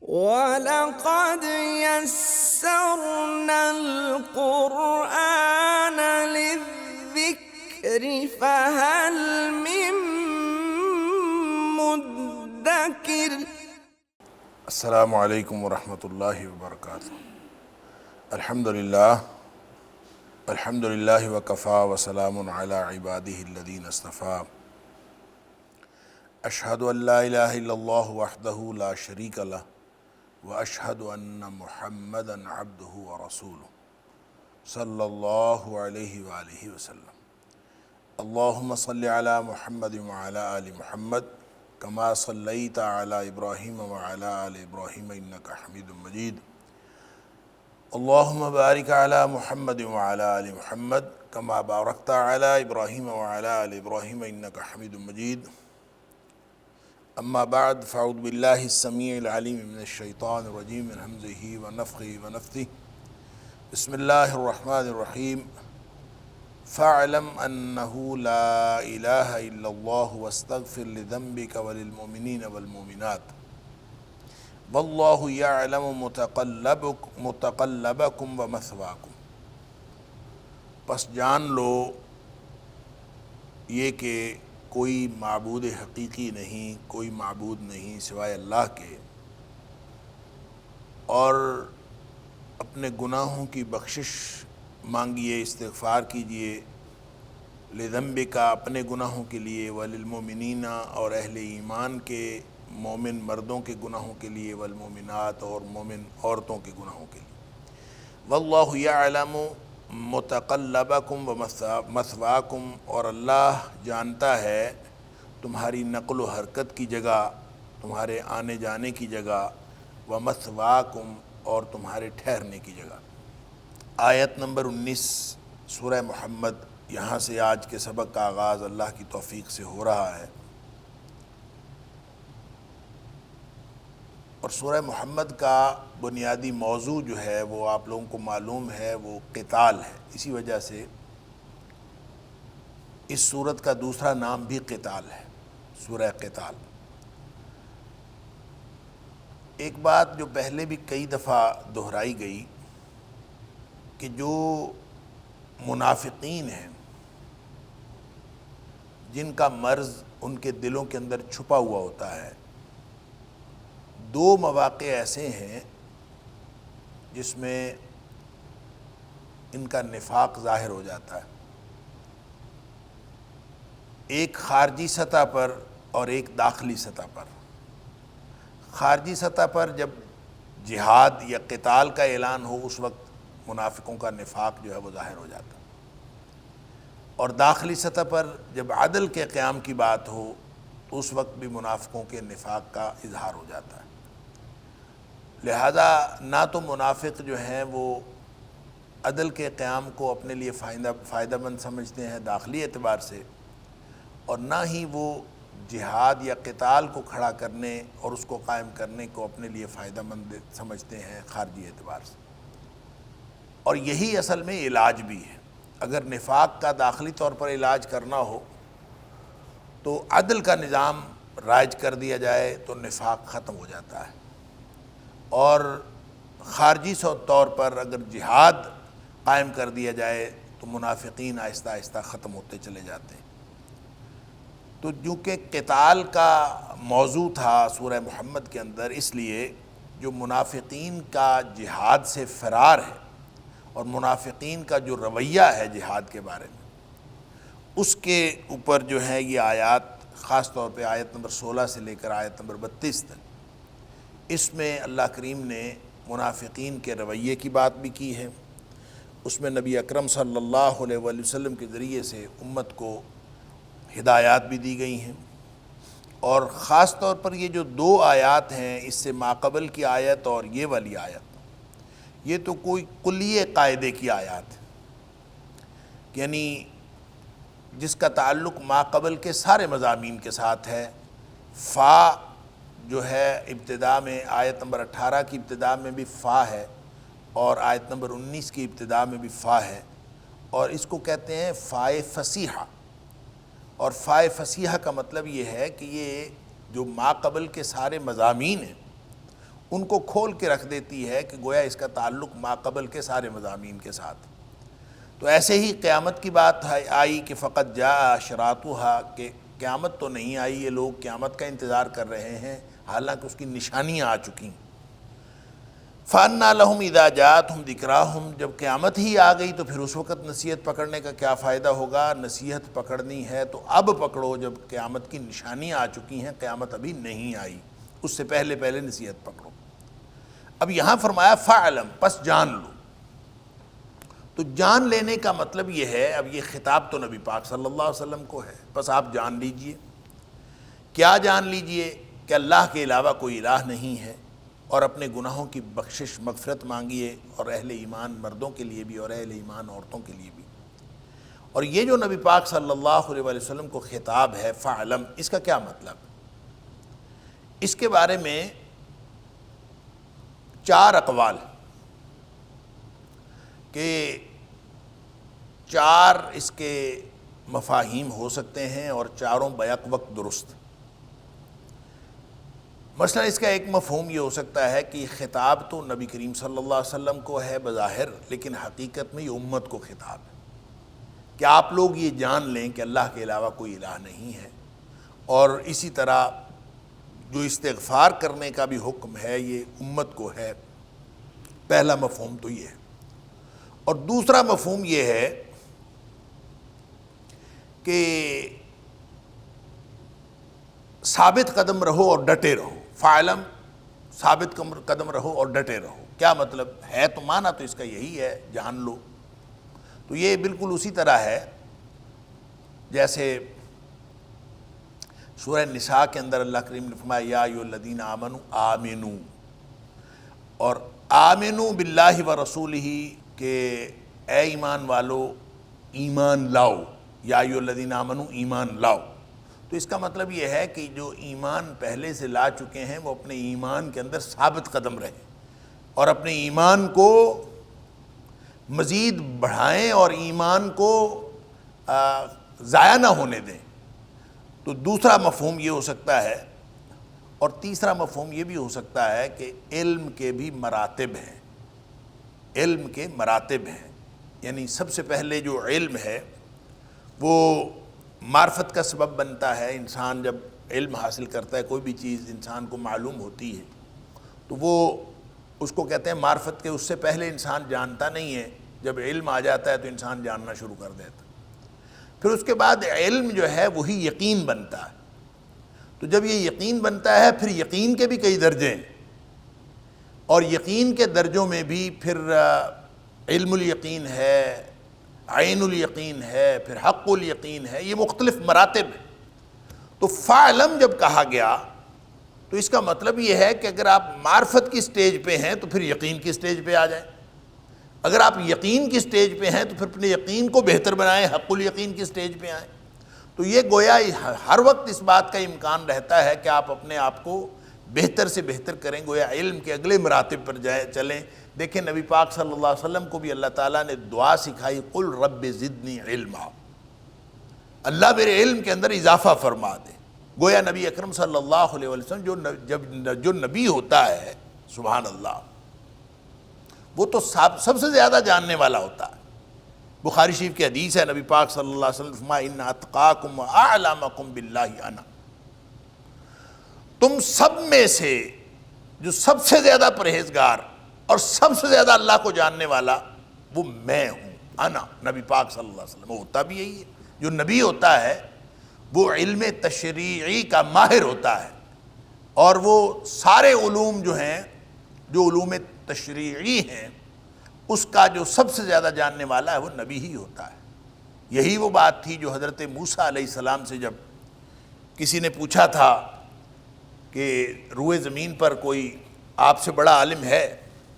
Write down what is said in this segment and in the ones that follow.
وَلَقَدْ يَسَّرْنَا الْقُرْآنَ لِلذِّكْرِ فَهَلْ مِن مُّدَّكِرٍ۔ السلام علیکم ورحمۃ اللہ وبرکاتہ۔ الحمدللہ وکفیٰ وسلام علی عبادہ الذین اصطفیٰ۔ اشہد ان لا الہ الا اللہ وحدہ لا شریک لہ واشہد ان محمدا عبدہ ورسولہ صلی اللہ علیہ وآلہ وسلم۔ اللہم صلی علی محمد وعلی آل محمد کما صلیت علی ابراہیم وعلی آل ابراہیم انک حمید مجید۔ اللہم بارک علی محمد وعلی آل محمد کما بارکت علی ابراہیم وعلی آل ابراہیم انک حمید مجید۔ اما بعد فاعوذ باللہ السمیع العلیم من الشیطان الرجیم من ہمزہ ونفخہ ونفثہ۔ بسم اللہ الرحمن الرحیم۔ فاعلم انہ لا الہ الا اللہ واستغفر لذنبک وللمؤمنین والمؤمنات واللہ یعلم متقلبکم ومثواکم۔ پس جان لو یہ کہ کوئی معبود حقیقی نہیں، کوئی معبود نہیں سوائے اللہ کے، اور اپنے گناہوں کی بخشش مانگیے، استغفار کیجیے، لذنبک اپنے گناہوں کے لیے، وللمؤمنین اور اہل ایمان کے مومن مردوں کے گناہوں کے لیے، والمؤمنات اور مومن عورتوں کے گناہوں کے لیے۔ واللہ یعلم متقلبکم ومثواکم، اور اللہ جانتا ہے تمہاری نقل و حرکت کی جگہ، تمہارے آنے جانے کی جگہ، ومثواکم اور تمہارے ٹھہرنے کی جگہ۔ آیت نمبر 19 سورہ محمد، یہاں سے آج کے سبق کا آغاز اللہ کی توفیق سے ہو رہا ہے، اور سورہ محمد کا بنیادی موضوع جو ہے وہ آپ لوگوں کو معلوم ہے، وہ قتال ہے۔ اسی وجہ سے اس سورت کا دوسرا نام بھی قتال ہے، سورہ قتال۔ ایک بات جو پہلے بھی کئی دفعہ دہرائی گئی کہ جو منافقین ہیں جن کا مرض ان کے دلوں کے اندر چھپا ہوا ہوتا ہے، دو مواقع ایسے ہیں جس میں ان کا نفاق ظاہر ہو جاتا ہے، ایک خارجی سطح پر اور ایک داخلی سطح پر۔ خارجی سطح پر جب جہاد یا قتال کا اعلان ہو، اس وقت منافقوں کا نفاق جو ہے وہ ظاہر ہو جاتا ہے، اور داخلی سطح پر جب عدل کے قیام کی بات ہو تو اس وقت بھی منافقوں کے نفاق کا اظہار ہو جاتا ہے۔ لہذا نہ تو منافق جو ہیں وہ عدل کے قیام کو اپنے لیے فائدہ مند سمجھتے ہیں داخلی اعتبار سے، اور نہ ہی وہ جہاد یا قتال کو کھڑا کرنے اور اس کو قائم کرنے کو اپنے لیے فائدہ مند سمجھتے ہیں خارجی اعتبار سے۔ اور یہی اصل میں علاج بھی ہے۔ اگر نفاق کا داخلی طور پر علاج کرنا ہو تو عدل کا نظام رائج کر دیا جائے تو نفاق ختم ہو جاتا ہے، اور خارجی طور پر اگر جہاد قائم کر دیا جائے تو منافقین آہستہ آہستہ ختم ہوتے چلے جاتے ہیں۔ تو چونکہ قتال کا موضوع تھا سورہ محمد کے اندر، اس لیے جو منافقین کا جہاد سے فرار ہے اور منافقین کا جو رویہ ہے جہاد کے بارے میں، اس کے اوپر جو ہے یہ آیات، خاص طور پہ آیت نمبر 16 سے لے کر آیت نمبر 32 تک، اس میں اللہ کریم نے منافقین کے رویے کی بات بھی کی ہے، اس میں نبی اکرم صلی اللہ علیہ وآلہ وسلم کے ذریعے سے امت کو ہدایات بھی دی گئی ہیں، اور خاص طور پر یہ جو دو آیات ہیں، اس سے ماقبل کی آیت اور یہ والی آیت، یہ تو کوئی کلیہ قاعدے کی آیات ہے، یعنی جس کا تعلق ماقبل کے سارے مضامین کے ساتھ ہے۔ فا جو ہے ابتدا میں آیت نمبر 18 کی ابتدا میں بھی فا ہے، اور آیت نمبر 19 کی ابتدا میں بھی فا ہے، اور اس کو کہتے ہیں فائے فصیحہ۔ اور فائے فصیحہ کا مطلب یہ ہے کہ یہ جو ما قبل کے سارے مضامین ہیں ان کو کھول کے رکھ دیتی ہے کہ گویا اس کا تعلق ماقبل کے سارے مضامین کے ساتھ۔ تو ایسے ہی قیامت کی بات آئی کہ فقط جاء اشراطھا، کہ قیامت تو نہیں آئی، یہ لوگ قیامت کا انتظار کر رہے ہیں حالانکہ اس کی نشانیاں آ چکی۔ فَأَنَّىٰ لَهُمْ إِذَا جَاءَتْهُمْ ذِكْرَاهُمْ، جب قیامت ہی آ گئی تو پھر اس وقت نصیحت پکڑنے کا کیا فائدہ ہوگا؟ نصیحت پکڑنی ہے تو اب پکڑو جب قیامت کی نشانیاں آ چکی ہیں، قیامت ابھی نہیں آئی، اس سے پہلے پہلے نصیحت پکڑو۔ اب یہاں فرمایا فَعْلَمْ، پس جان لو۔ تو جان لینے کا مطلب یہ ہے، اب یہ خطاب تو نبی پاک صلی اللہ علیہ وسلم کو ہے، بس آپ جان لیجئے۔ کیا جان لیجئے؟ کہ اللہ کے علاوہ کوئی الہ نہیں ہے، اور اپنے گناہوں کی بخشش مغفرت مانگیے، اور اہل ایمان مردوں کے لیے بھی اور اہل ایمان عورتوں کے لیے بھی۔ اور یہ جو نبی پاک صلی اللہ علیہ وسلم کو خطاب ہے فَعْلَمْ، اس کا کیا مطلب؟ اس کے بارے میں 4 اقوال، کہ 4 اس کے مفاہیم ہو سکتے ہیں اور چاروں بیک وقت درست۔ مثلا اس کا ایک مفہوم یہ ہو سکتا ہے کہ خطاب تو نبی کریم صلی اللہ علیہ وسلم کو ہے بظاہر، لیکن حقیقت میں یہ امت کو خطاب ہے کہ آپ لوگ یہ جان لیں کہ اللہ کے علاوہ کوئی الہ نہیں ہے، اور اسی طرح جو استغفار کرنے کا بھی حکم ہے یہ امت کو ہے۔ پہلا مفہوم تو یہ ہے، اور دوسرا مفہوم یہ ہے کہ ثابت قدم رہو اور ڈٹے رہو۔ فَعْلَمْ، ثابت قدم رہو اور ڈٹے رہو، کیا مطلب ہے؟ تو معنی تو اس کا یہی ہے، جان لو۔ تو یہ بالکل اسی طرح ہے جیسے سورہ نساء کے اندر اللہ کریم نے فرمایا یا ایھا الذین آمنوا آمنوا، اور آمنوا باللہ ورسولہ، کہ اے ایمان والو ایمان لاؤ، یا ایھا الذین آمنوا ایمان لاؤ۔ تو اس کا مطلب یہ ہے کہ جو ایمان پہلے سے لا چکے ہیں وہ اپنے ایمان کے اندر ثابت قدم رہیں اور اپنے ایمان کو مزید بڑھائیں اور ایمان کو ضائع نہ ہونے دیں۔ تو دوسرا مفہوم یہ ہو سکتا ہے، اور تیسرا مفہوم یہ بھی ہو سکتا ہے کہ علم کے بھی مراتب ہیں، علم کے مراتب ہیں، یعنی سب سے پہلے جو علم ہے وہ معرفت کا سبب بنتا ہے۔ انسان جب علم حاصل کرتا ہے، کوئی بھی چیز انسان کو معلوم ہوتی ہے تو وہ اس کو کہتے ہیں معرفت، کے اس سے پہلے انسان جانتا نہیں ہے، جب علم آ جاتا ہے تو انسان جاننا شروع کر دیتا ہے۔ پھر اس کے بعد علم جو ہے وہی یقین بنتا ہے۔ تو جب یہ یقین بنتا ہے، پھر یقین کے بھی کئی درجے ہیں، اور یقین کے درجوں میں بھی پھر علم الیقین ہے، عین الیقین ہے، پھر حق الیقین ہے، یہ مختلف مراتب ہیں۔ تو فَعْلَمْ جب کہا گیا تو اس کا مطلب یہ ہے کہ اگر آپ معرفت کی سٹیج پہ ہیں تو پھر یقین کی سٹیج پہ آ جائیں، اگر آپ یقین کی سٹیج پہ ہیں تو پھر اپنے یقین کو بہتر بنائیں، حق الیقین کی سٹیج پہ آئیں۔ تو یہ گویا ہر وقت اس بات کا امکان رہتا ہے کہ آپ اپنے آپ کو بہتر سے بہتر کریں، گویا علم کے اگلے مراتب پر چلیں۔ دیکھیں نبی پاک صلی اللہ علیہ وسلم کو بھی اللہ تعالیٰ نے دعا سکھائی، قُلْ رَبِّ زِدْنِی عِلْمًا، اللہ میرے علم کے اندر اضافہ فرما دے۔ گویا نبی اکرم صلی اللہ علیہ وسلم جو نبی ہوتا ہے، سبحان اللہ، وہ تو سب سے زیادہ جاننے والا ہوتا ہے۔ بخاری شریف کی حدیث ہے، نبی پاک صلی اللہ علیہ وسلم فرمایا اِنَّ أَتْقَاكُمْ وَأَعْلَمَكُمْ بِاللَّهِ أَنَا، تم سب میں سے جو سب سے زیادہ پرہیزگار اور سب سے زیادہ اللہ کو جاننے والا وہ میں ہوں، انا، نبی پاک صلی اللہ علیہ وسلم۔ وہ ہوتا بھی یہی ہے، جو نبی ہوتا ہے وہ علم تشریعی کا ماہر ہوتا ہے، اور وہ سارے علوم جو ہیں، جو علوم تشریعی ہیں، اس کا جو سب سے زیادہ جاننے والا ہے وہ نبی ہی ہوتا ہے۔ یہی وہ بات تھی جو حضرت موسیٰ علیہ السلام سے جب کسی نے پوچھا تھا کہ روئے زمین پر کوئی آپ سے بڑا عالم ہے،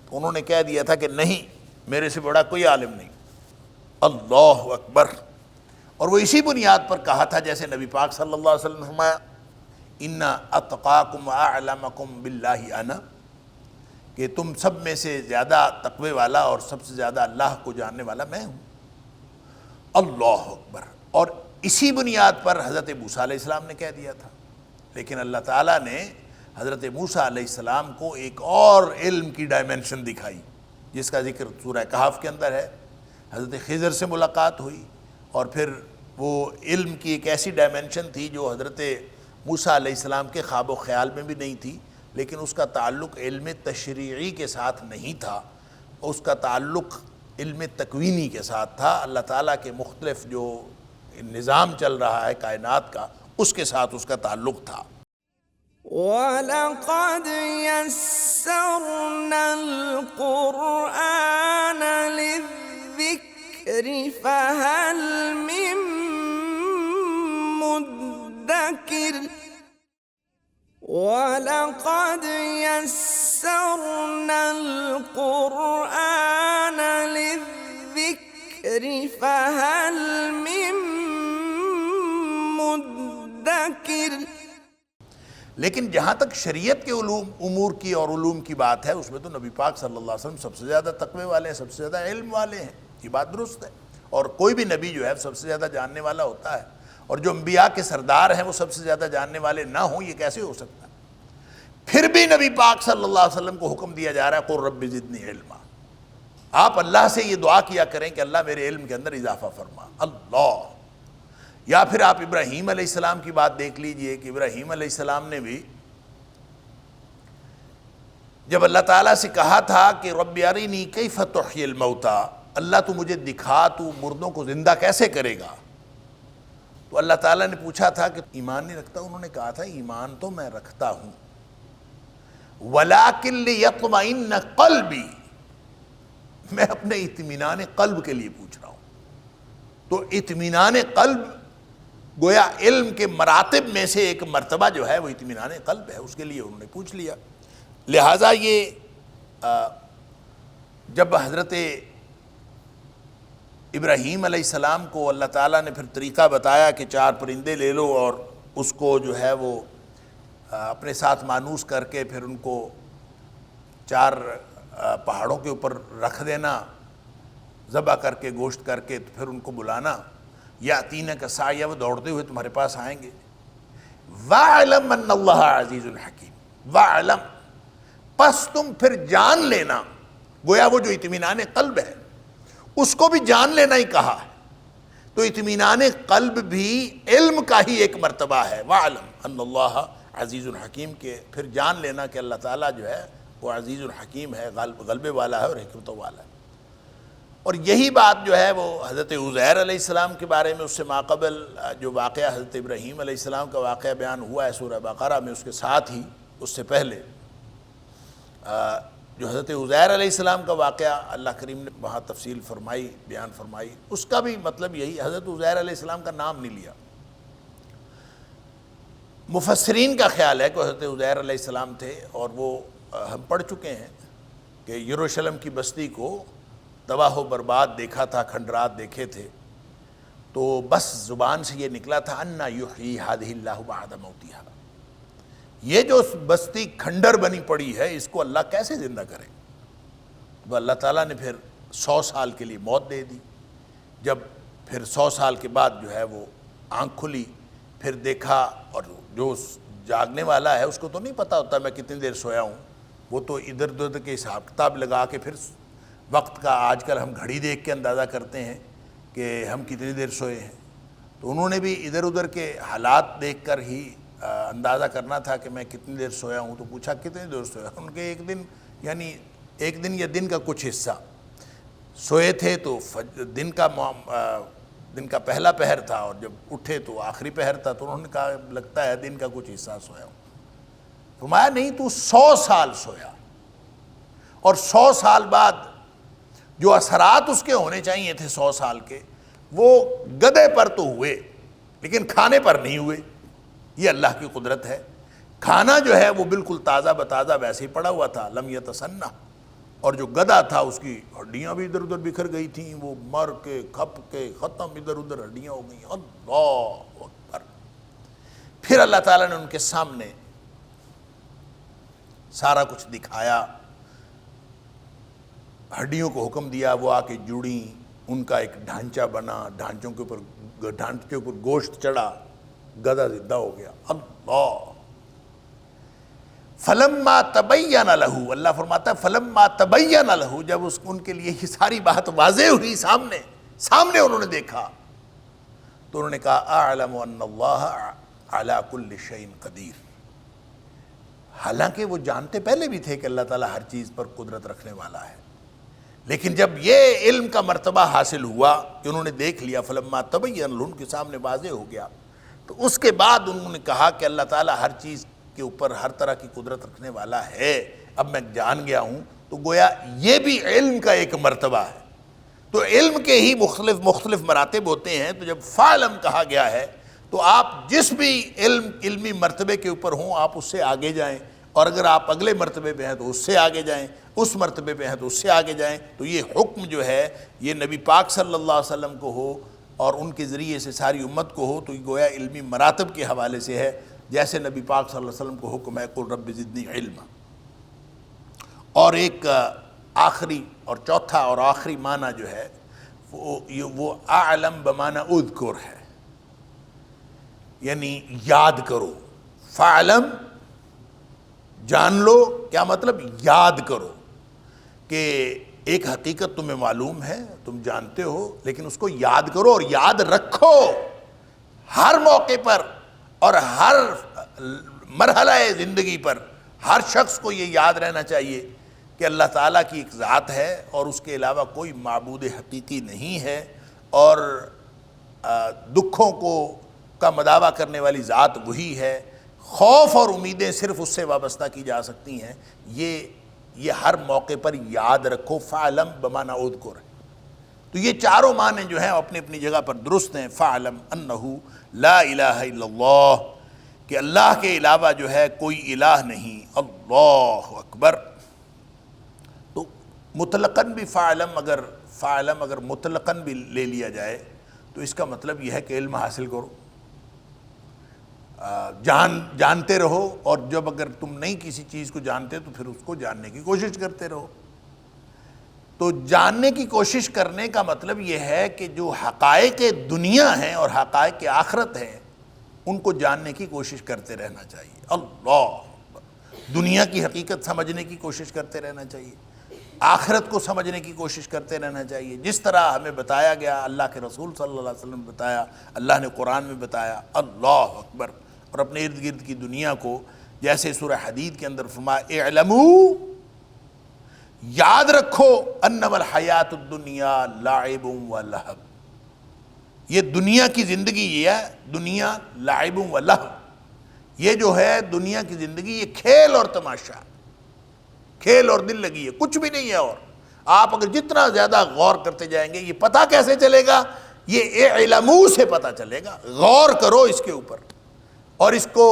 تو انہوں نے کہہ دیا تھا کہ نہیں، میرے سے بڑا کوئی عالم نہیں۔ اللہ اکبر! اور وہ اسی بنیاد پر کہا تھا جیسے نبی پاک صلی اللہ علیہ وسلم نے فرمایا اِنَّ أَتْقَاكُمْ وَأَعْلَمَكُمْ بِاللَّهِ أَنَا، کہ تم سب میں سے زیادہ تقوی والا اور سب سے زیادہ اللہ کو جاننے والا میں ہوں۔ اللہ اکبر! اور اسی بنیاد پر حضرت موسیٰ علیہ السلام نے کہہ دیا تھا، لیکن اللہ تعالیٰ نے حضرت موسیٰ علیہ السلام کو ایک اور علم کی ڈائمنشن دکھائی، جس کا ذکر سورہ کہف کے اندر ہے۔ حضرت خضر سے ملاقات ہوئی، اور پھر وہ علم کی ایک ایسی ڈائمنشن تھی جو حضرت موسیٰ علیہ السلام کے خواب و خیال میں بھی نہیں تھی، لیکن اس کا تعلق علم تشریعی کے ساتھ نہیں تھا، اس کا تعلق علم تکوینی کے ساتھ تھا۔ اللہ تعالیٰ کے مختلف جو نظام چل رہا ہے کائنات کا، اس کے ساتھ اس کا تعلق تھا۔ وَلَقَدْ يَسَّرْنَا الْقُرْآنَ لِلذِّكْرِ فَهَلْ مِن مُّدَّكِرٍ وَلَقَدْ يَسَّرْنَا الْقُرْآنَ لِلذِّكْرِ فَهَلْ مِن مُّدَّكِرٍ۔ لیکن جہاں تک شریعت کے امور کی اور علوم کی بات ہے، اس میں تو نبی پاک صلی اللہ علیہ وسلم سب سے زیادہ تقوی والے ہیں، سب سے زیادہ علم والے ہیں، یہ بات درست ہے۔ اور کوئی بھی نبی جو ہے سب سے زیادہ جاننے والا ہوتا ہے، اور جو انبیاء کے سردار ہیں وہ سب سے زیادہ جاننے والے نہ ہوں، یہ کیسے ہو سکتا ہے؟ پھر بھی نبی پاک صلی اللہ علیہ وسلم کو حکم دیا جا رہا ہے قُل رَبِّ زِدْنِی عِلْمًا، آپ اللہ سے یہ دعا کیا کریں کہ اللہ میرے علم کے اندر اضافہ فرما، اللہ۔ یا پھر آپ ابراہیم علیہ السلام کی بات دیکھ لیجئے کہ ابراہیم علیہ السلام نے بھی جب اللہ تعالیٰ سے کہا تھا کہ رب ارنی کیف تحیی الموتیٰ، اللہ تو مجھے دکھا تو مردوں کو زندہ کیسے کرے گا، تو اللہ تعالیٰ نے پوچھا تھا کہ ایمان نہیں رکھتا؟ انہوں نے کہا تھا ایمان تو میں رکھتا ہوں، وَلَٰكِن لِيَطْمَئِنَّ قَلْبِي، میں اپنے اطمینان قلب کے لیے پوچھ رہا ہوں۔ تو اطمینان قلب گویا علم کے مراتب میں سے ایک مرتبہ جو ہے وہ اطمینان قلب ہے، اس کے لیے انہوں نے پوچھ لیا۔ لہٰذا یہ جب حضرت ابراہیم علیہ السلام کو اللہ تعالیٰ نے پھر طریقہ بتایا کہ 4 پرندے لے لو اور اس کو جو ہے وہ اپنے ساتھ مانوس کر کے پھر ان کو 4 پہاڑوں کے اوپر رکھ دینا، ذبح کر کے گوشت کر کے، پھر ان کو بلانا، یاتینک سعیا، وہ دوڑتے ہوئے تمہارے پاس آئیں گے۔ وَاعْلَمْ أَنَّ اللَّهَ عَزِيزٌ حَكِيمٌ، وَاعْلَمْ، پس تم پھر جان لینا، گویا وہ جو اطمینان قلب ہے اس کو بھی جان لینا ہی کہا ہے، تو اطمینان قلب بھی علم کا ہی ایک مرتبہ ہے۔ وَاعْلَمْ أَنَّ اللَّهَ عَزِيزٌ حَكِيمٌ، کہ پھر جان لینا کہ اللہ تعالیٰ جو ہے وہ عزیز الحکیم ہے، غلبے والا ہے اور حکمتوں والا ہے۔ اور یہی بات جو ہے وہ حضرت عزیر علیہ السلام کے بارے میں اس سے ماقبل جو واقعہ حضرت ابراہیم علیہ السلام کا واقعہ بیان ہوا ہے سورہ بقرہ میں، اس کے ساتھ ہی اس سے پہلے جو حضرت عزیر علیہ السلام کا واقعہ اللہ کریم نے وہاں تفصیل فرمائی، بیان فرمائی، اس کا بھی مطلب یہی، حضرت عزیر علیہ السلام کا نام نہیں لیا۔ مفسرین کا خیال ہے کہ حضرت عزیر علیہ السلام تھے، اور وہ ہم پڑھ چکے ہیں کہ یروشلم کی بستی کو تباہ و برباد دیکھا تھا، کھنڈرات دیکھے تھے، تو بس زبان سے یہ نکلا تھا اَنَّا یُحْیِی هَٰذِهِ اللَّهُ بَعْدَ مَوْتِهَا، یہ جو بستی کھنڈر بنی پڑی ہے اس کو اللہ کیسے زندہ کرے؟ تو اللہ تعالیٰ نے پھر 100 سال کے لیے موت دے دی۔ جب پھر 100 سال کے بعد جو ہے وہ آنکھ کھلی، پھر دیکھا، اور جو جاگنے والا ہے اس کو تو نہیں پتہ ہوتا میں کتنی دیر سویا ہوں، وہ تو ادھر ادھر کے حساب کتاب لگا کے پھر وقت کا، آج کل ہم گھڑی دیکھ کے اندازہ کرتے ہیں کہ ہم کتنی دیر سوئے ہیں، تو انہوں نے بھی ادھر ادھر کے حالات دیکھ کر ہی اندازہ کرنا تھا کہ میں کتنی دیر سویا ہوں۔ تو پوچھا کتنی دیر سویا؟ ان کے ایک دن، یعنی ایک دن یا دن کا کچھ حصہ سوئے تھے، تو دن کا پہلا پہر تھا، اور جب اٹھے تو آخری پہر تھا، تو انہوں نے کہا لگتا ہے دن کا کچھ حصہ سویا ہوں۔ فرمایا نہیں، تو 100 سال سویا، اور 100 سال بعد جو اثرات اس کے ہونے چاہیے تھے 100 سال کے، وہ گدھے پر تو ہوئے لیکن کھانے پر نہیں ہوئے۔ یہ اللہ کی قدرت ہے۔ کھانا جو ہے وہ بالکل تازہ بتازہ ویسے ہی پڑا ہوا تھا، لم یتسنہ، اور جو گدھا تھا اس کی ہڈیاں بھی ادھر ادھر بکھر گئی تھیں، وہ مر کے کھپ کے ختم، ادھر ادھر ہڈیاں ہو گئیں۔ اللہ اکبر۔ پھر اللہ تعالیٰ نے ان کے سامنے سارا کچھ دکھایا، ہڈیوں کو حکم دیا، وہ آ کے جڑیں، ان کا ایک ڈھانچہ بنا، ڈھانچے کے اوپر گوشت چڑھا، گدھا زندہ ہو گیا۔ اللہ! فلما تبین لہ، اللہ فرماتا ہے فلما تبین لہ، جب ان کے لیے یہ ساری بات واضح ہوئی، سامنے انہوں نے دیکھا، تو انہوں نے کہا اعلم ان اللہ علی کل شیء قدیر۔ حالانکہ وہ جانتے پہلے بھی تھے کہ اللہ تعالیٰ ہر چیز پر قدرت رکھنے والا ہے، لیکن جب یہ علم کا مرتبہ حاصل ہوا کہ انہوں نے دیکھ لیا، فلما تبین لہ، ان کے سامنے واضح ہو گیا، تو اس کے بعد انہوں نے کہا کہ اللہ تعالیٰ ہر چیز کے اوپر ہر طرح کی قدرت رکھنے والا ہے، اب میں جان گیا ہوں۔ تو گویا یہ بھی علم کا ایک مرتبہ ہے۔ تو علم کے ہی مختلف مراتب ہوتے ہیں، تو جب فعلم کہا گیا ہے تو آپ جس بھی علمی مرتبے کے اوپر ہوں آپ اس سے آگے جائیں، اور اگر آپ اگلے مرتبے پہ ہیں تو اس سے آگے جائیں، اس مرتبے پہ ہیں تو اس سے آگے جائیں۔ تو یہ حکم جو ہے یہ نبی پاک صلی اللہ علیہ وسلم کو ہو اور ان کے ذریعے سے ساری امت کو ہو، تو یہ گویا علمی مراتب کے حوالے سے ہے، جیسے نبی پاک صلی اللہ علیہ وسلم کو حکم ہے قل رب زدنی علما۔ اور ایک آخری اور چوتھا اور آخری معنی جو ہے وہ اعلم بمعنی اذکر ہے، یعنی یاد کرو۔ فعلم جان لو، کیا مطلب؟ یاد کرو کہ ایک حقیقت تمہیں معلوم ہے، تم جانتے ہو، لیکن اس کو یاد کرو اور یاد رکھو ہر موقع پر اور ہر مرحلہ زندگی پر۔ ہر شخص کو یہ یاد رہنا چاہیے کہ اللہ تعالیٰ کی ایک ذات ہے اور اس کے علاوہ کوئی معبود حقیقی نہیں ہے، اور دکھوں کا مداوع کرنے والی ذات وہی ہے، خوف اور امیدیں صرف اس سے وابستہ کی جا سکتی ہیں۔ یہ ہر موقع پر یاد رکھو، فعلم بمعنی اذکر۔ تو یہ چاروں معنی جو ہیں اپنی اپنی جگہ پر درست ہیں۔ فعلم انہ لا الہ الا اللہ، کہ اللہ کے علاوہ جو ہے کوئی الہ نہیں، اللہ اکبر۔ تو مطلقاً بھی فعلم اگر مطلقاً بھی لے لیا جائے تو اس کا مطلب یہ ہے کہ علم حاصل کرو، جانتے رہو، اور جب اگر تم نہیں کسی چیز کو جانتے تو پھر اس کو جاننے کی کوشش کرتے رہو۔ تو جاننے کی کوشش کرنے کا مطلب یہ ہے کہ جو حقائق دنیا ہیں اور حقائق آخرت ہیں ان کو جاننے کی کوشش کرتے رہنا چاہیے۔ اللہ، دنیا کی حقیقت سمجھنے کی کوشش کرتے رہنا چاہیے، آخرت کو سمجھنے کی کوشش کرتے رہنا چاہیے، جس طرح ہمیں بتایا گیا، اللہ کے رسول صلی اللہ علیہ وسلم نے بتایا، اللہ نے قرآن میں بتایا۔ اللہ اکبر۔ اور اپنے ارد گرد کی دنیا کو، جیسے سورہ حدید کے اندر فرمایا اعلموا، یاد رکھو، انما الحیات الدنیا لعب و لہو، یہ دنیا کی زندگی یہ ہے، دنیا لعب و لہو، یہ جو ہے دنیا کی زندگی یہ کھیل اور تماشا، کھیل اور دل لگی ہے، کچھ بھی نہیں ہے۔ اور آپ اگر جتنا زیادہ غور کرتے جائیں گے، یہ پتہ کیسے چلے گا؟ یہ اعلموا سے پتہ چلے گا۔ غور کرو اس کے اوپر اور اس کو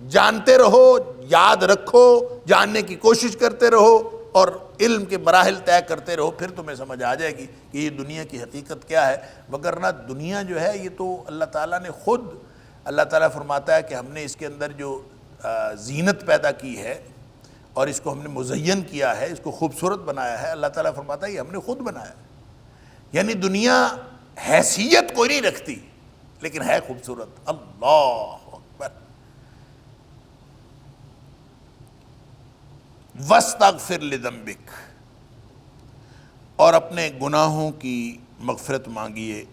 جانتے رہو، یاد رکھو، جاننے کی کوشش کرتے رہو اور علم کے مراحل طے کرتے رہو، پھر تمہیں سمجھ آ جائے گی کہ یہ دنیا کی حقیقت کیا ہے۔ وگرنہ دنیا جو ہے یہ تو اللہ تعالیٰ نے خود، اللہ تعالیٰ فرماتا ہے کہ ہم نے اس کے اندر جو زینت پیدا کی ہے اور اس کو ہم نے مزین کیا ہے، اس کو خوبصورت بنایا ہے، اللہ تعالیٰ فرماتا ہے یہ ہم نے خود بنایا ہے۔ یعنی دنیا حیثیت کوئی نہیں رکھتی لیکن ہے خوبصورت۔ اللہ اکبر۔ وَاسْتَغْفِرْ لِذَنبِكَ، اور اپنے گناہوں کی مغفرت مانگیے۔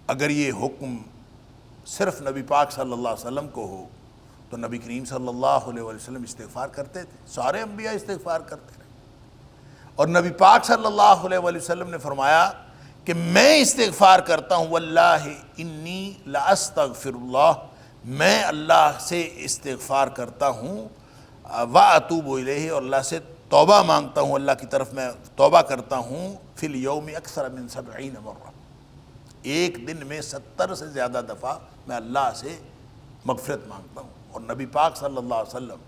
اگر یہ حکم صرف نبی پاک صلی اللہ علیہ وسلم کو ہو تو نبی کریم صلی اللہ علیہ وسلم استغفار کرتے تھے، سارے انبیاء استغفار کرتے رہے، اور نبی پاک صلی اللہ علیہ وسلم نے فرمایا کہ میں استغفار کرتا ہوں، واللہ انی لاستغفر اللہ، میں اللہ سے استغفار کرتا ہوں، واتوب الیہ، اور اللہ سے توبہ مانگتا ہوں، اللہ کی طرف میں توبہ کرتا ہوں، فی الیوم اکثر من 70 مرہ، ایک دن میں 70 سے زیادہ دفعہ میں اللہ سے مغفرت مانگتا ہوں۔ اور نبی پاک صلی اللہ علیہ وسلم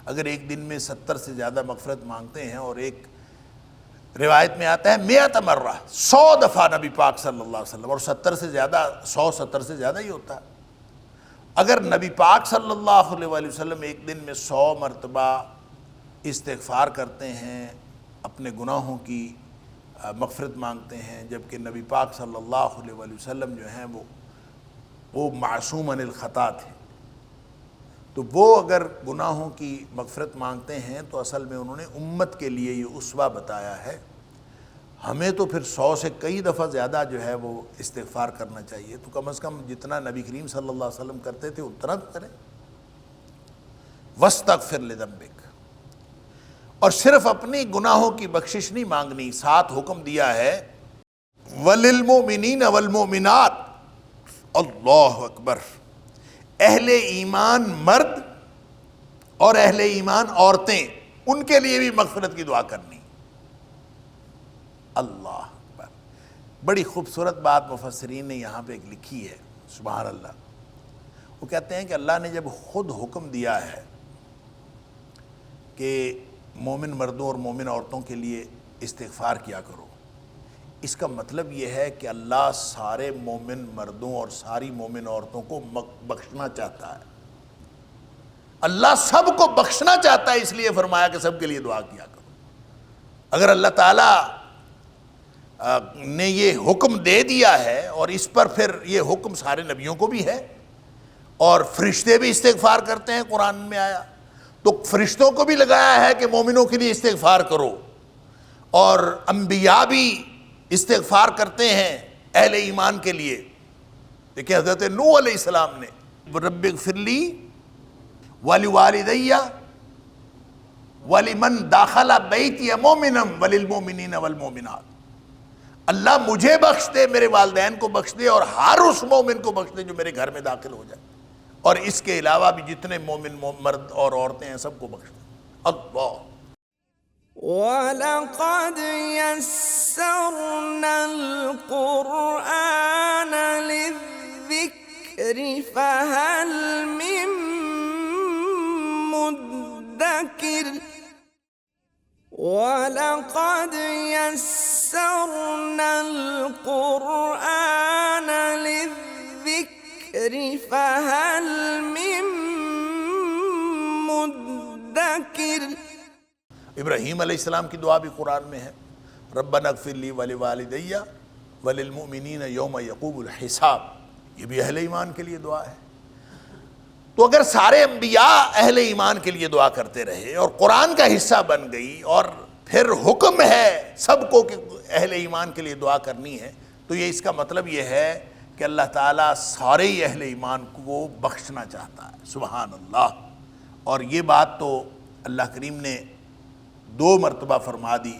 اگر ایک دن میں 70 سے زیادہ مغفرت مانگتے ہیں، اور ایک روایت میں آتا ہے 100 مرہ، 100 دفعہ نبی پاک صلی اللہ علیہ وسلم، اور 70 سے زیادہ، 170 سے زیادہ ہی ہوتا ہے۔ اگر نبی پاک صلی اللہ علیہ وسلم ایک دن میں 100 مرتبہ استغفار کرتے ہیں، اپنے گناہوں کی مغفرت مانگتے ہیں، جبکہ نبی پاک صلی اللہ علیہ وسلم جو ہیں وہ معصوم عن الخطا تھے، تو وہ اگر گناہوں کی مغفرت مانگتے ہیں تو اصل میں انہوں نے امت کے لیے یہ اسوہ بتایا ہے. ہمیں تو پھر 100 سے کئی دفعہ زیادہ جو ہے وہ استغفار کرنا چاہیے. تو کم از کم جتنا نبی کریم صلی اللہ علیہ وسلم کرتے تھے اتنا تو کریں. وَاسْتَغْفِرْ لِذَنبِكَ. اور صرف اپنی گناہوں کی بخشش نہیں مانگنی، ساتھ حکم دیا ہے وَلِلْمُؤْمِنِينَ وَالْمُؤْمِنَاتِ. اللہ اکبر. اہل ایمان مرد اور اہل ایمان عورتیں، ان کے لیے بھی مغفرت کی دعا کرنی. اللہ اکبر. بڑی خوبصورت بات مفسرین نے یہاں پہ ایک لکھی ہے، سبحان اللہ. وہ کہتے ہیں کہ اللہ نے جب خود حکم دیا ہے کہ مومن مردوں اور مومن عورتوں کے لیے استغفار کیا کرو، اس کا مطلب یہ ہے کہ اللہ سارے مومن مردوں اور ساری مومن عورتوں کو بخشنا چاہتا ہے. اللہ سب کو بخشنا چاہتا ہے، اس لیے فرمایا کہ سب کے لیے دعا کیا کرو. اگر اللہ تعالیٰ نے یہ حکم دے دیا ہے اور اس پر پھر یہ حکم سارے نبیوں کو بھی ہے اور فرشتے بھی استغفار کرتے ہیں، قرآن میں آیا، تو فرشتوں کو بھی لگایا ہے کہ مومنوں کے لیے استغفار کرو، اور انبیاء بھی استغفار کرتے ہیں اہل ایمان کے لیے. دیکھیں حضرت نوح علیہ السلام نے رب اغفر لی ولوالدی ولمن دخل بیتی مؤمنا وللمؤمنین والمؤمنات. اللہ مجھے بخش دے، میرے والدین کو بخش دے، اور ہر اس مومن کو بخش دے جو میرے گھر میں داخل ہو جائے، اور اس کے علاوہ بھی جتنے مومن مرد اور عورتیں ہیں سب کو بخش دے. اللہ. وَلَقَدْ يَسَّرْنَا الْقُرْآنَ لِلذِّكْرِ فَهَلْ مِن مُّدَّكِرٍ. وَلَقَدْ يَسَّرْنَا الْقُرْآنَ لِلذِّكْرِ فَهَلْ مِن مُّدَّكِرٍ. ابراہیم علیہ السلام کی دعا بھی قرآن میں ہے، ربنا اغفر لی ولوالدی وللمؤمنین یوم یقوم الحساب. یہ بھی اہل ایمان کے لیے دعا ہے. تو اگر سارے انبیاء اہل ایمان کے لیے دعا کرتے رہے اور قرآن کا حصہ بن گئی، اور پھر حکم ہے سب کو کہ اہل ایمان کے لیے دعا کرنی ہے، تو یہ اس کا مطلب یہ ہے کہ اللہ تعالیٰ سارے ہی اہل ایمان کو بخشنا چاہتا ہے. سبحان اللہ. اور یہ بات تو اللہ کریم نے 2 مرتبہ فرما دی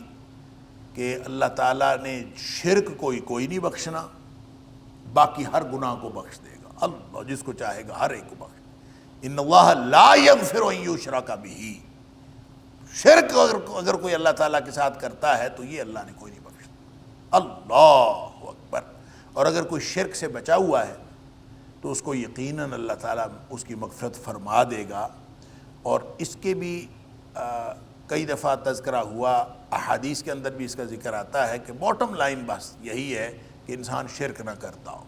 کہ اللہ تعالیٰ نے شرک کوئی نہیں بخشنا، باقی ہر گناہ کو بخش دے گا. اللہ جس کو چاہے گا ہر ایک کو بخش. ان اللہ لا یغفر ان یشرک بہ. شرک اگر کوئی اللہ تعالیٰ کے ساتھ کرتا ہے تو یہ اللہ نے کوئی نہیں بخشا. اللہ اکبر. اور اگر کوئی شرک سے بچا ہوا ہے تو اس کو یقیناً اللہ تعالیٰ اس کی مغفرت فرما دے گا. اور اس کے بھی کئی دفعہ تذکرہ ہوا، احادیث کے اندر بھی اس کا ذکر آتا ہے کہ باٹم لائن بس یہی ہے کہ انسان شرک نہ کرتا ہو.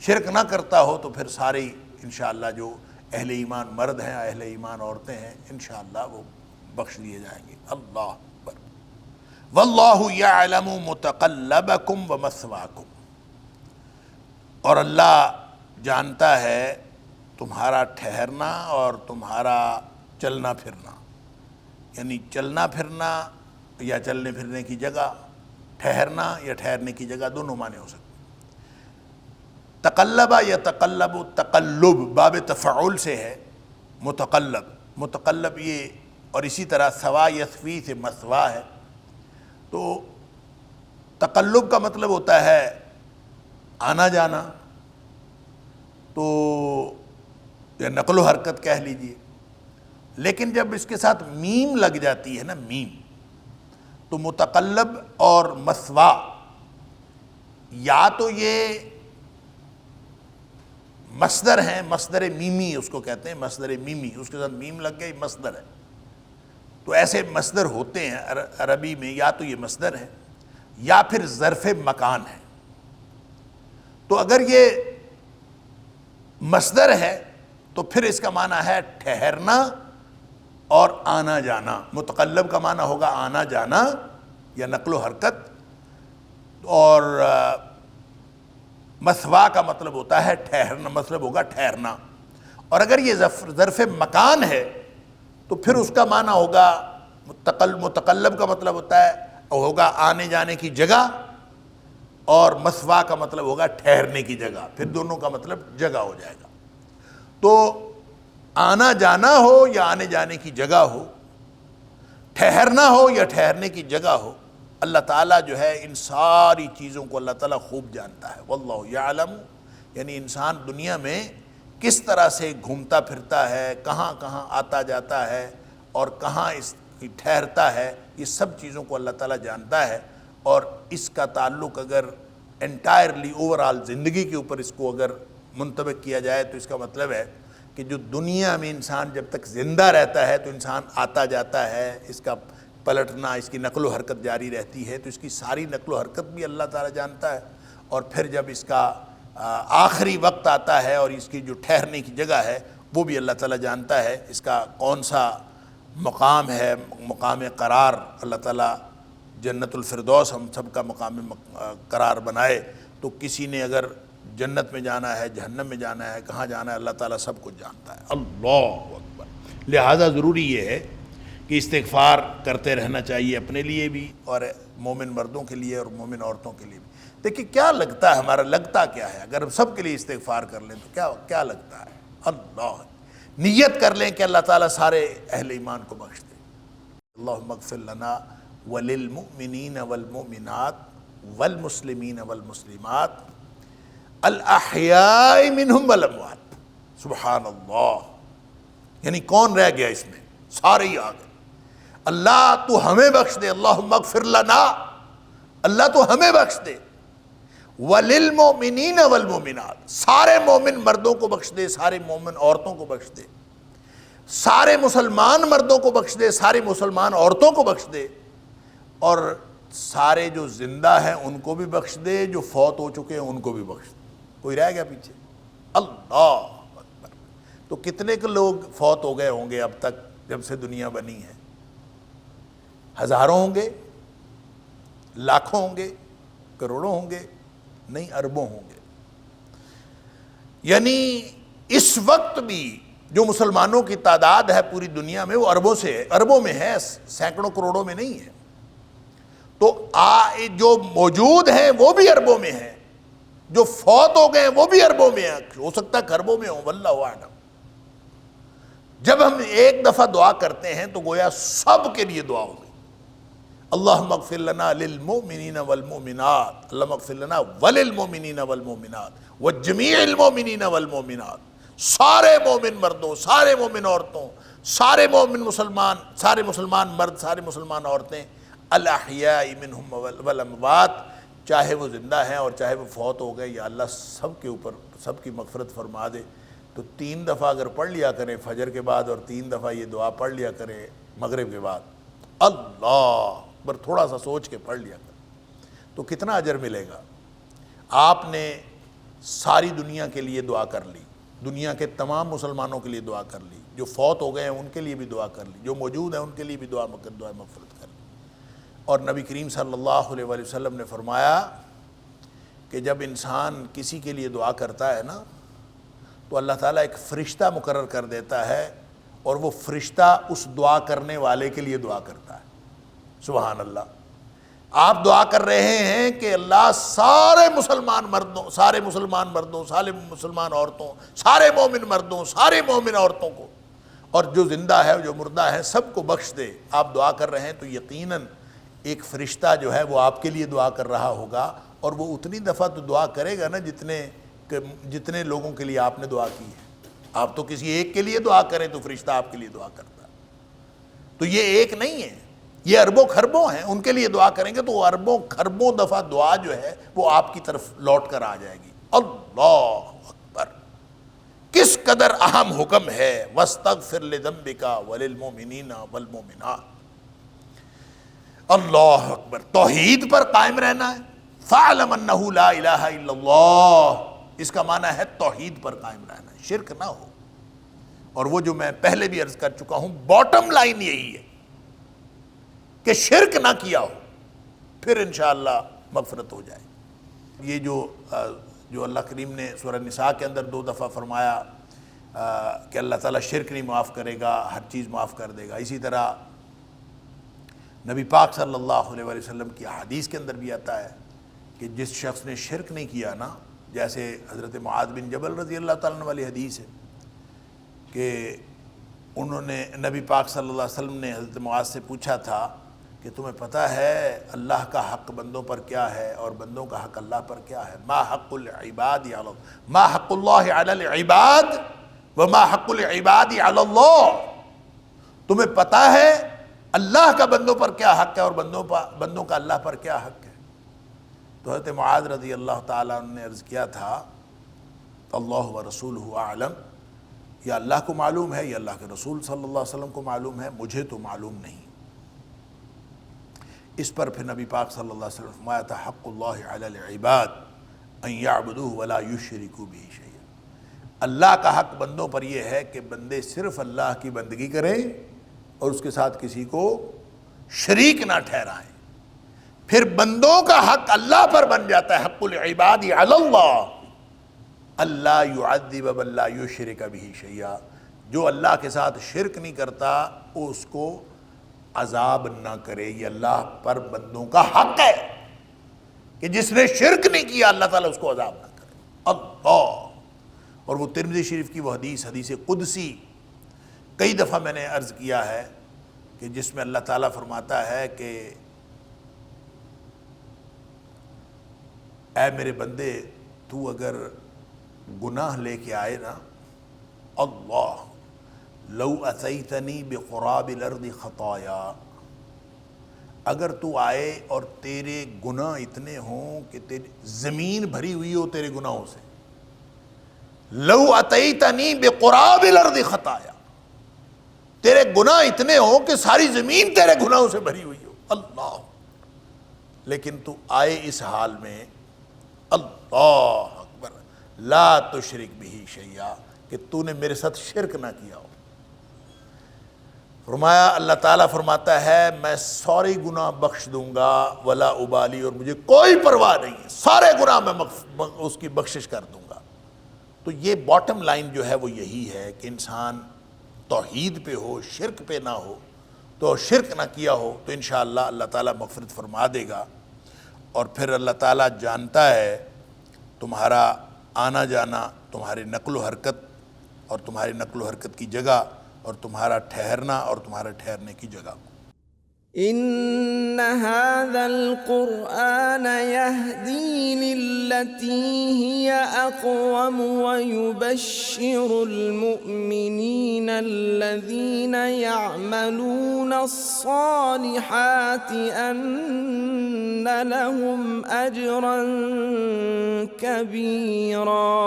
شرک نہ کرتا ہو تو پھر سارے انشاءاللہ جو اہل ایمان مرد ہیں، اہل ایمان عورتیں ہیں، انشاءاللہ وہ بخش لیے جائیں گے. اللہ اکبر. واللہ یعلم متقلبکم ومثواکم. اور اللہ جانتا ہے تمہارا ٹھہرنا اور تمہارا چلنا پھرنا. یعنی چلنا پھرنا یا چلنے پھرنے کی جگہ، ٹھہرنا یا ٹھہرنے کی جگہ، دونوں معنی ہو سکتے. تقلبہ یا تقلب، تقلب باب تفعول سے ہے. متقلب یہ، اور اسی طرح ثوا یثوی سے مثوا ہے. تو تقلب کا مطلب ہوتا ہے آنا جانا، تو یا نقل و حرکت کہہ لیجئے. لیکن جب اس کے ساتھ میم لگ جاتی ہے نا، میم، تو متقلب اور مثوا، یا تو یہ مصدر ہیں، مصدر میمی اس کو کہتے ہیں، مصدر میمی، اس کے ساتھ میم لگ گئی، مصدر ہے. تو ایسے مصدر ہوتے ہیں عربی میں، یا تو یہ مصدر ہے یا پھر ظرف مکان ہے. تو اگر یہ مصدر ہے تو پھر اس کا معنی ہے ٹھہرنا اور آنا جانا. متقلب کا معنی ہوگا آنا جانا یا نقل و حرکت، اور مثوا کا مطلب ہوتا ہے ٹھہرنا، مطلب ہوگا ٹھہرنا. اور اگر یہ ظرف مکان ہے تو پھر اس کا معنی ہوگا متقلب کا مطلب ہوتا ہے ہوگا آنے جانے کی جگہ، اور مثوا کا مطلب ہوگا ٹھہرنے کی جگہ، پھر دونوں کا مطلب جگہ ہو جائے گا۔ تو آنا جانا ہو یا آنے جانے کی جگہ ہو، ٹھہرنا ہو یا ٹھہرنے کی جگہ ہو، اللہ تعالیٰ جو ہے ان ساری چیزوں کو اللہ تعالیٰ خوب جانتا ہے۔ واللہ یعلم، یعنی انسان دنیا میں کس طرح سے گھومتا پھرتا ہے، کہاں کہاں آتا جاتا ہے اور کہاں ٹھہرتا ہے، یہ سب چیزوں کو اللہ تعالیٰ جانتا ہے۔ اور اس کا تعلق اگر انٹائرلی اوورآل زندگی کے اوپر اس کو اگر منطبق کیا جائے تو اس کا مطلب ہے کہ جو دنیا میں انسان جب تک زندہ رہتا ہے تو انسان آتا جاتا ہے، اس کا پلٹنا، اس کی نقل و حرکت جاری رہتی ہے، تو اس کی ساری نقل و حرکت بھی اللہ تعالیٰ جانتا ہے۔ اور پھر جب اس کا آخری وقت آتا ہے اور اس کی جو ٹھہرنے کی جگہ ہے وہ بھی اللہ تعالیٰ جانتا ہے، اس کا کون سا مقام ہے، مقام قرار۔ اللہ تعالیٰ جنت الفردوس ہم سب کا مقام قرار بنائے، تو کسی نے اگر جنت میں جانا ہے، جہنم میں جانا ہے، کہاں جانا ہے، اللہ تعالیٰ سب کچھ جانتا ہے۔ اللہ اکبر۔ لہٰذا ضروری یہ ہے کہ استغفار کرتے رہنا چاہیے اپنے لیے بھی اور مومن مردوں کے لیے اور مومن عورتوں کے لیے بھی۔ دیکھیں کیا لگتا ہے، ہمارا لگتا کیا ہے اگر ہم سب کے لیے استغفار کر لیں تو کیا لگتا ہے؟ اللہ، نیت کر لیں کہ اللہ تعالیٰ سارے اہل ایمان کو بخش دے۔ اللہم اغفر لنا وللمؤمنین والمؤمنات والمسلمین والمسلمات الاحیاء منہم والاموات۔ سبحان اللہ، یعنی کون رہ گیا اس میں؟ سارے ہی آ گئے۔ اللہ تو ہمیں بخش دے، اللہم اغفر لنا، اللہ تو ہمیں بخش دے، وللمؤمنین والمؤمنات، سارے مومن مردوں کو بخش دے، سارے مومن عورتوں کو بخش دے، سارے مسلمان مردوں کو بخش دے، سارے مسلمان عورتوں کو بخش دے، اور سارے جو زندہ ہیں ان کو بھی بخش دے، جو فوت ہو چکے ہیں ان کو بھی بخش دے۔ کوئی رہ گیا پیچھے؟ اللہ اکبر۔ تو کتنے کے لوگ فوت ہو گئے ہوں گے اب تک جب سے دنیا بنی ہے؟ ہزاروں ہوں گے، لاکھوں ہوں گے، کروڑوں ہوں گے؟ نہیں، اربوں ہوں گے۔ یعنی اس وقت بھی جو مسلمانوں کی تعداد ہے پوری دنیا میں وہ اربوں سے ہے، اربوں میں ہے، سینکڑوں کروڑوں میں نہیں ہے۔ تو جو موجود ہیں وہ بھی اربوں میں ہیں، جو فوت ہو گئے ہیں وہ بھی اربوں میں ہیں، ہو سکتا ہے اربوں میں ہوں، واللہ اعلم۔ جب ہم ایک دفعہ دعا کرتے ہیں تو گویا سب کے لیے دعا ہوگی۔ اللہم اغفر لنا للمؤمنین والمؤمنات، اللہم اغفر لنا وللمؤمنین والمؤمنات وجمیع المؤمنین والمؤمنات، سارے مومن مردوں، سارے مومن عورتوں، سارے مومن مسلمان، سارے مسلمان مرد، سارے مسلمان عورتیں، الاحیاء منہم والاموات، چاہے وہ زندہ ہیں اور چاہے وہ فوت ہو گئے، یا اللہ سب کے اوپر سب کی مغفرت فرما دے۔ تو 3 دفعہ اگر پڑھ لیا کریں فجر کے بعد اور 3 دفعہ یہ دعا پڑھ لیا کریں مغرب کے بعد، اللہ پر تھوڑا سا سوچ کے پڑھ لیا کریں تو کتنا اجر ملے گا۔ آپ نے ساری دنیا کے لیے دعا کر لی، دنیا کے تمام مسلمانوں کے لیے دعا کر لی، جو فوت ہو گئے ہیں ان کے لیے بھی دعا کر لی، جو موجود ہیں ان کے لیے بھی دعا مغفرت کر لی۔ اور نبی کریم صلی اللہ علیہ وآلہ وسلم نے فرمایا کہ جب انسان کسی کے لیے دعا کرتا ہے نا تو اللہ تعالیٰ ایک فرشتہ مقرر کر دیتا ہے، اور وہ فرشتہ اس دعا کرنے والے کے لیے دعا کرتا ہے۔ سبحان اللہ۔ آپ دعا کر رہے ہیں کہ اللہ سارے مسلمان مردوں، سارے مسلمان مردوں، سارے مسلمان عورتوں، سارے مومن مردوں، سارے مومن عورتوں کو، اور جو زندہ ہے جو مردہ ہے سب کو بخش دے۔ آپ دعا کر رہے ہیں تو یقیناً ایک فرشتہ جو ہے وہ آپ کے لیے دعا کر رہا ہوگا، اور وہ اتنی دفعہ تو دعا کرے گا نا جتنے لوگوں کے لیے آپ نے دعا کی ہے۔ آپ تو کسی ایک کے لیے دعا کریں تو فرشتہ آپ کے لیے دعا کرتا ہے۔ تو یہ ایک نہیں ہے، یہ اربوں خربوں ہیں، ان کے لیے دعا کریں گے تو وہ اربوں خربوں دفعہ دعا جو ہے وہ آپ کی طرف لوٹ کر آ جائے گی۔ اللہ اکبر، کس قدر اہم حکم ہے، وَاسْتَغْفِرْ لِذَنْبِكَ وَلِلْمُؤْمِنِينَ وَالْمُؤْمِنَاتِ۔ اللہ اکبر، توحید پر قائم رہنا ہے۔ فَاعْلَمْ أَنَّهُ لَا إِلَهَ إِلَّا اللَّهُ، اس کا معنی ہے توحید پر قائم رہنا ہے، شرک نہ ہو۔ اور وہ جو میں پہلے بھی عرض کر چکا ہوں، باٹم لائن یہی ہے کہ شرک نہ کیا ہو، پھر انشاءاللہ مغفرت ہو جائے۔ یہ جو اللہ کریم نے سورہ نساء کے اندر 2 دفعہ فرمایا کہ اللہ تعالیٰ شرک نہیں معاف کرے گا، ہر چیز معاف کر دے گا۔ اسی طرح نبی پاک صلی اللہ علیہ وآلہ وسلم کی حدیث کے اندر بھی آتا ہے کہ جس شخص نے شرک نہیں کیا نا، جیسے حضرت معاذ بن جبل رضی اللہ تعالیٰ عنہ والی حدیث ہے کہ انہوں نے نبی پاک صلی اللہ علیہ وسلم نے حضرت معاذ سے پوچھا تھا کہ تمہیں پتہ ہے اللہ کا حق بندوں پر کیا ہے اور بندوں کا حق اللہ پر کیا ہے؟ ما حق العباد ما حق اللہ علی العباد وما حق العباد علی اللہ۔ تمہیں پتہ ہے اللہ کا بندوں پر کیا حق ہے اور بندوں کا اللہ پر کیا حق ہے؟ تو حضرت معاذ رضی اللہ تعالیٰ عنہ نے عرض کیا تھا اللہ و رسولہ اعلم، یا اللہ کو معلوم ہے یا اللہ کے رسول صلی اللہ علیہ وسلم کو معلوم ہے، مجھے تو معلوم نہیں۔ اس پر پھر نبی پاک صلی اللہ علیہ وسلم فرمایا تھا حق اللہ علی العباد ان یعبدوہ ولا یشرکوا بہ شیئا۔ اللہ کا حق بندوں پر یہ ہے کہ بندے صرف اللہ کی بندگی کریں اور اس کے ساتھ کسی کو شریک نہ ٹھہرائیں۔ پھر بندوں کا حق اللہ پر بن جاتا ہے حق العباد علی اللہ اللہ یعذب من لا یشرک بہ شیئا، جو اللہ کے ساتھ شرک نہیں کرتا اس کو عذاب نہ کرے۔ یہ اللہ پر بندوں کا حق ہے کہ جس نے شرک نہیں کیا اللہ تعالیٰ اس کو عذاب نہ کرے۔ اللہ، اور وہ ترمذی شریف کی وہ حدیث قدسی کئی دفعہ میں نے عرض کیا ہے کہ جس میں اللہ تعالیٰ فرماتا ہے کہ اے میرے بندے تو اگر گناہ لے کے آئے نا، اللہ لو اتیتنی بقراب الارض خطایا، اگر تو آئے اور تیرے گناہ اتنے ہوں کہ تیری زمین بھری ہوئی ہو تیرے گناہوں سے، لو اتیتنی بقراب الارض خطایا، تیرے گناہ اتنے ہوں کہ ساری زمین تیرے گناہوں سے بھری ہوئی ہو، اللہ، لیکن تو آئے اس حال میں اللہ اکبر لا تشرک بہ شیئا، کہ تو نے میرے ساتھ شرک نہ کیا ہو۔ فرمایا اللہ تعالیٰ فرماتا ہے میں سارے گناہ بخش دوں گا ولا ابالی، اور مجھے کوئی پرواہ نہیں ہے، سارے گناہ میں اس کی بخشش کر دوں گا۔ تو یہ باٹم لائن جو ہے وہ یہی ہے کہ انسان توحید پہ ہو، شرک پہ نہ ہو، تو شرک نہ کیا ہو تو انشاءاللہ اللہ تعالیٰ مغفرت فرما دے گا۔ اور پھر اللہ تعالیٰ جانتا ہے تمہارا آنا جانا، تمہاری نقل و حرکت اور تمہاری نقل و حرکت کی جگہ اور تمہارا ٹھہرنا اور تمہارے ٹھہرنے کی جگہ۔ إن هذا القرآن يهدي للتي هي أقوم ويبشر المؤمنين الذين يعملون الصالحات أن لهم أجرا كبيرا